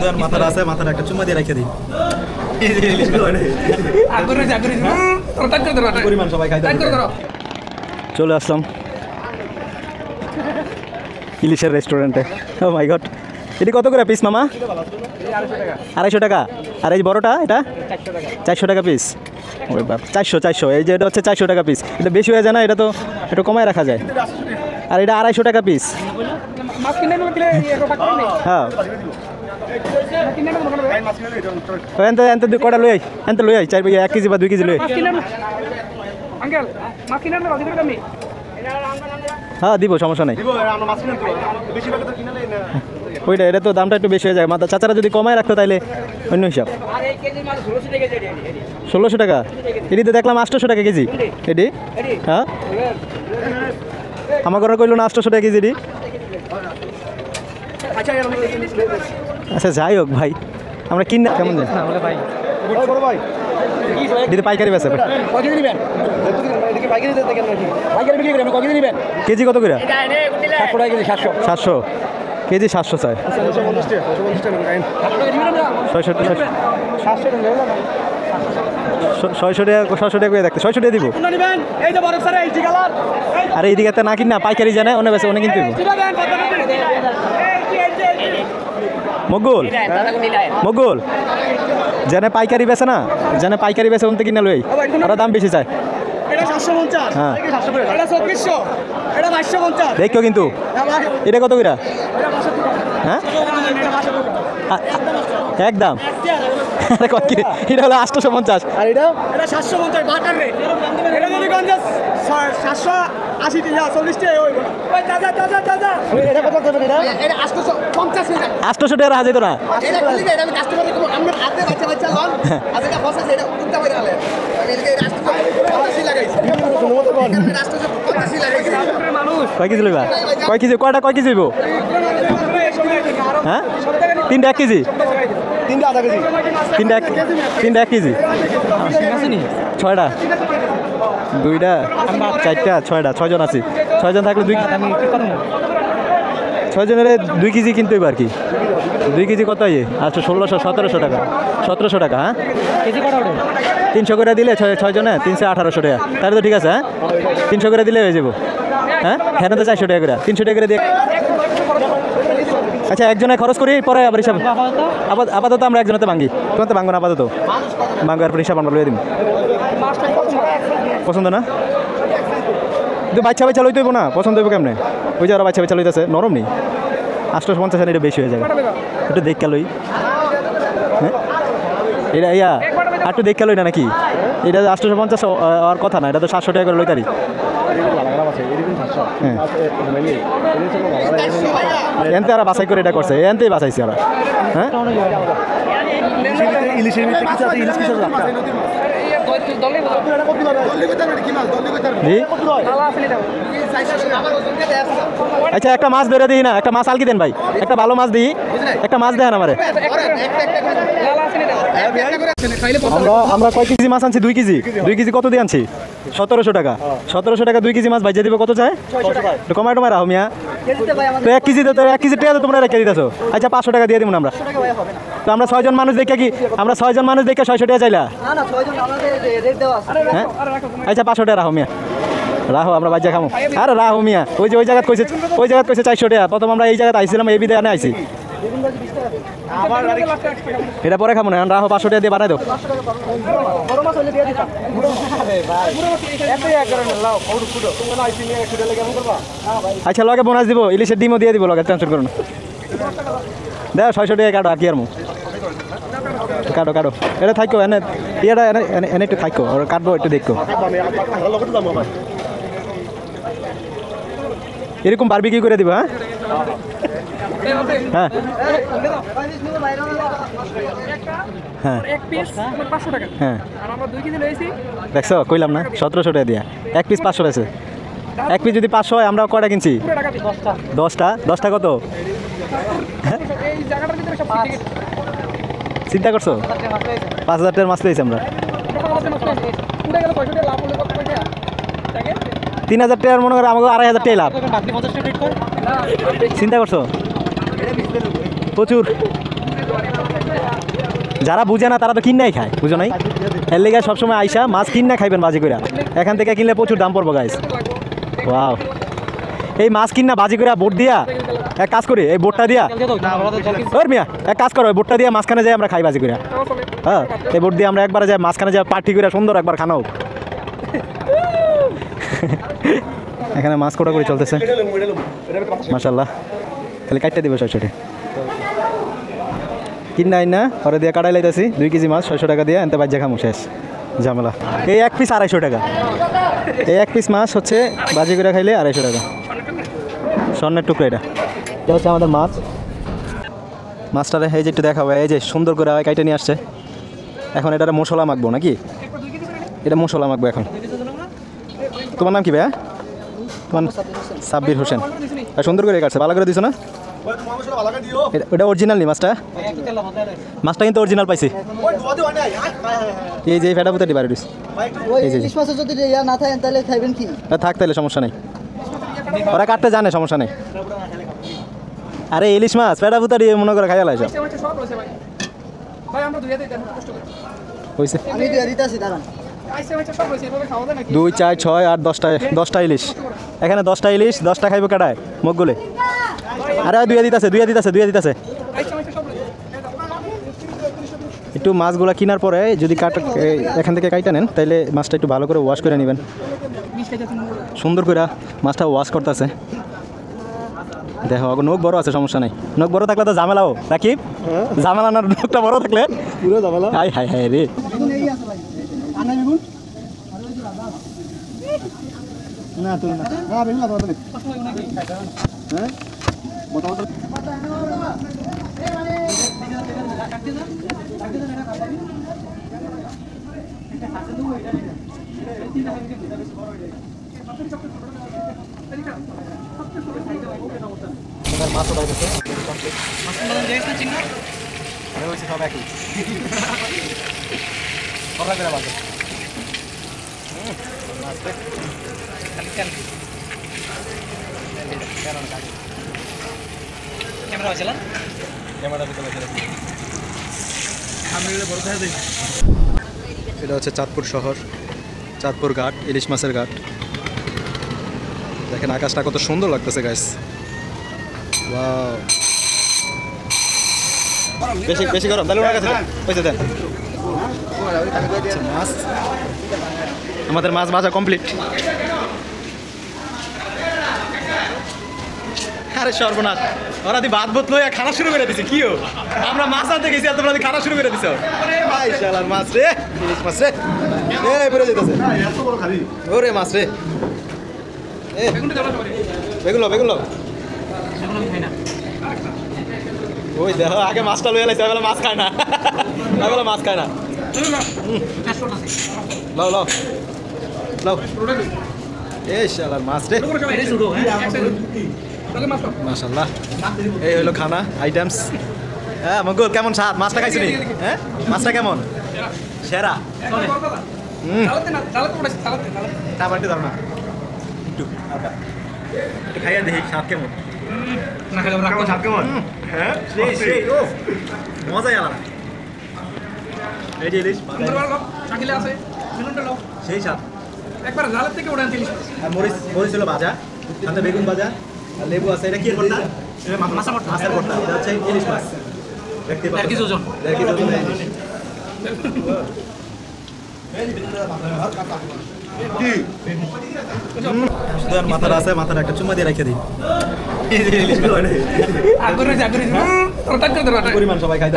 দেন মাথাটা আছে মাথাটা একটা চুম্মা দিয়ে রেখে দিই পরিমাণ সবাই খাইতে চলে আসলাম ইলিশের রেস্টুরেন্টে। ও মাই গড, এটি কত করে পিস মামা? 250 টাকা। আর এই বড়টা এটা 400 টাকা পিস। ওই বাপ, 400 এই যে এটা হচ্ছে 400 টাকা পিস। এটা বেশি হয়ে যায় না? এটা তো একটু কমায় রাখা যায়। আর এটা 250 টাকা পিস। হ্যাঁ এনতে কটা লই এনতে লই 1 কেজি বা 2 কেজি লই। হ্যাঁ দিব, সমস্যা নেই। ওইটা এটা তো দামটা একটু বেশি হয়ে যায়। মাথা চাচারা যদি কমায় রাখতো তাইলে অন্য হিসাব। 1600 টাকা। এটিতে দেখলাম 800 টাকা কেজি। এটি হ্যাঁ আমার ঘরে কইল না 800 টাকা কেজি। আচ্ছা যাই হোক ভাই, আমরা কিনা কেমন দিদি পাইকারি বেচা কেজি কত করে? 700 কেজি 700 চাই। 600 টাকা করে দেখতে 600 টাকা দিব। আর এইদিকে না কিনা পাইকারি জানে অনেক বেছে অনেক কিনতে মগুল জানে পাইকারি বেছে না, জানে পাইকারি বেছে ওন থেকে কিনা লই ওরা দাম বেশি চায়। হ্যাঁ দেখো কিন্তু এটা কত করে? হ্যাঁ একদম এটা হলো 850 আর এটা 750 বাটার রে। এটা যদি গঞ্জাস 780 টাকা 40 টাকা হইব না ওই দাদা দাদা দাদা এটা কত দেবেন? এটা 850 টাকা। 800 টাকা রাখা যেত না। এটা খুলি না, এটা আমি কাস্টমারকে কম আমরা হাতে বাচ্চা বাচ্চা লন আজকে ফসা এটা উল্টা করে আলে আমি এদিকে 850 লাগাইছি। 850 লাগাইছি। কয় কেজি লইবা? কয় কেজি কয়টা কয় কেজি হইব? হ্যাঁ 3টা 1 কেজি 3টা আধা কেজি 3টা 1 কেজি 6টা 2টা 4টা 6টা 6 জন আছি। 6 জন থাকলে 6 জনের 2 কেজি কিনতে হইব আর কি। 2 কেজি কত ইয়ে? আচ্ছা 1600 1700 টাকা 1700 টাকা। হ্যাঁ কেজি কত ওঠে? 300 করে দিলে 6 জনে 300 1800 টাকা। তাহলে তো ঠিক আছে। হ্যাঁ 300 করে দিলে হয়ে যাবো। হ্যাঁ হ্যাঁ তো 400 টাকা করে 300 টাকা করে দিয়ে। আচ্ছা একজনে খরচ করি পরে আবার হিসাব আপাতত আমরা একজনেতে ভাঙ্গি। তোমার তো ভাঙবো না আপাতত ভাঙ্গো আর হিসাব আমরা লইয়ে দিন। পছন্দ না কিন্তু বাচ্চা বাচ্চা লইতে হইব না। পছন্দ হইব কেমনে? ওই যে আরো বাচ্চা বাচ্চা লইতেছে নরম নেই। 850 এটা বেশি হয়ে যাবে। একটু দেখে লই। হ্যাঁ এটা ইয়া আর একটু দেখে লই না নাকি? এটা 850 আর কথা না, এটা তো 700 টাকা করে লইতারি। এনতে আর বাছাই করে এটা করছে, এনতেই বাছাইছে ওরা। হ্যাঁ ইলিশের ভিতরে কিছু আছে, ইলিশ কিছু আছে। আচ্ছা একটা মাছ ধরে দিই না, একটা মাছ আলকি দেন ভাই, একটা ভালো মাছ দিই, একটা মাছ দেন আমারে। আমরা কয় কেজি মাছ আনছি? 2 কেজি। 2 কেজি কত দিয়ে আনছি? 1700 টাকা। 1700 টাকা 2 কেজি মাছ ভাইজা দিবে কত চায়? কমায় টমায় রাখো মিয়া। তো 1 কেজি তো 1 কেজি টাকা তো তোমরা রেখে দিতেছো। আচ্ছা 500 টাকা দিয়ে দিব না আমরা। তো আমরা 6 জন মানুষ দেখে কি আমরা 6 জন মানুষ দেখে 600 টাকা চাইলা? হ্যাঁ আচ্ছা 500 টাকা রাখো মিয়া, রাহো আমরা বাচ্চা খামো। আরে রাহো মিয়া, ওই যে ওই জায়গায় কইছে 400 টাকা। প্রথম আমরা এই জায়গায় আইছিলাম, এই বিদায় আইছি। এটা পরে খাবো না, রাহো 500 টাকা দিয়ে বানাই দাও। আচ্ছা লগে বোনাস দিব, ইলিশের ডিমও দিয়ে দিব লগে, টেনশন করো না। দেখো 600 টাকা কাটো আর কি আর মু কাটো কাটো। এটা থাকো এনে ইয়েটা এনে একটু থাকো, ওর কাটবো একটু দেখো। এরকম বারবিকিউ করে দিব। হ্যাঁ হ্যাঁ হ্যাঁ হ্যাঁ দেখছো কইলাম না 1700 টাকা দিয়া 1 পিস 500 আছে। 1 পিস যদি 500 হয় আমরা কয়টা কিনছি? 10টা। 10টা কত? চিন্তা করছো 5000 টাকার মাছ পেয়েছি আমরা। 3000 টাকার মনে করো আমাকে 2500 টাকা লাভ। চিন্তা করছো প্রচুর। যারা বুঝে না তারা তো কিনাই খায়, বুঝো নাই? এর লেগে সবসময় আইসা মাছ কিনা খাইবেন বাজি করে। এখান থেকে কিনলে প্রচুর দাম পড়বো গাইস। ওয়াও, এই মাছ কিনা বাজি করে বোট দিয়া এক কাজ করি, এই বোটটা দিয়া ওর মিয়া এক কাজ করো, ওই বোটটা দিয়ে মাঝখানে যাই আমরা খাই বাজি করে। হ্যাঁ, এই বোট দিয়ে আমরা একবারে যাই মাঝখানে যাই পার্টি করে সুন্দর একবার খানা হোক। এখানে মাছ কোটা করে চলতেছে মাশাআল্লাহ। খালি কাটতে দিবে 600 টাকা কিনা আইনা পরে দিয়ে কাটাই লাইতেছি 2 কেজি মাছ 600 টাকা দিয়ে এনতে বাজ্যা খামু, শেষ ঝামেলা। এই এক পিস 250 টাকা, এই এক পিস মাছ হচ্ছে বাজি করে খাইলে 250 টাকা। স্বর্ণের টুকরা এটা হচ্ছে আমাদের মাছ। মাছটারে এই যে একটু দেখাবো, এই যে সুন্দর করে কাইটে নিয়ে আসছে। এখন এটা মশলা মাখবো নাকি? এটা মশলা মাখবো এখন। তোমার নাম কি ভাইয়া? তোমার সাব্বির হোসেন। সুন্দর করে কাটছে, ভালো করে দিছো না? এটা অরিজিনাল নি মাছটা? মাছটা কিন্তু অরিজিনাল পাইছি। এই যে ফেটা পুঁতে বাড়ি দিস। থাক তাহলে সমস্যা নেই, ওরা কাটতে জানে, সমস্যা নেই। আরে ইলিশ মাছ ফেটা পুঁতা দিয়ে মনে করে খাইয়া লাইছ হয়েছে। 2, 4, 6, 8, 10টা ইলিশ। এখানে 10টা ইলিশ, 10টা খাইব কাটায় মুখ গুলে। আরে দুইয়া দিতেছে। একটু মাছগুলো কেনার পরে যদি এখান থেকে কাইটা নেন তাহলে মাছটা একটু ভালো করে ওয়াশ করে নেবেন। সুন্দর করে মাছটা ওয়াশ করতেছে। দেখো নখ বড় আছে, সমস্যা নেই। নখ বড় থাকলে তো ঝামেলাও রাকিব, ঝামেলা না, নখটা বড় থাকলে পুরো ঝামেলা। হাই হাই হাই রে। এটা হচ্ছে চাঁদপুর শহর, চাঁদপুর ঘাট, ইলিশ মাছের ঘাট। দেখেন আকাশটা কত সুন্দর লাগতেছে গাইস। ওয়াও, বেশি গরম তাহলে ওনার কাছে পয়সা দেন। মাছ, আমাদের মাছ ভাজা কমপ্লিট। আরে সর্বনাশ, ওরা দি ভাত বোত লইয়া খানা শুরু করে দিছে। কিও আমরা মাছ আনতে গেছি আর তোমরা খানা শুরু করে দিছো। ভাই শালার মাছ রে, ইলিশ মাছ রে, এই বেরো যাইতাছে। ওরে মাছ রে, বেগুলো ওই দেখো আগে মাছটা লইয়া লাইছে, এবেলা মাছ খায় না, এবেলা মাছ খায় না। লাও এই শালার মাছ রে, মাশাআল্লাহ। এই হলো খানা আইটেমস। হ্যাঁ মঙ্গল, কেমন স্বাদ? মাছটা খাইছো নি? হ্যাঁ মাছটা কেমন? সেরা। একটু দাও না, একটু খাইয়া দেখি স্বাদ কেমন। স্বাদ কেমন? হ্যাঁ মজাই আলাদা। এই যে ইলিশ সেই স্বাদ একবার জালের থেকে ওটা ইলিশ। আর মরিচ ছিল ভাজা, সাথে বেগুন ভাজা আর লেবু আছে। এটা কি ভর্তা? মাছের ভর্তা। এটা হচ্ছে ইলিশ মাছ। দেখতে পাচ্ছেন 1 কেজি ওজন। মাথাটা আছে, মাথাটা একটা চুম্মা দিয়ে রেখে দিই। পরিমাণ সবাই খাইতে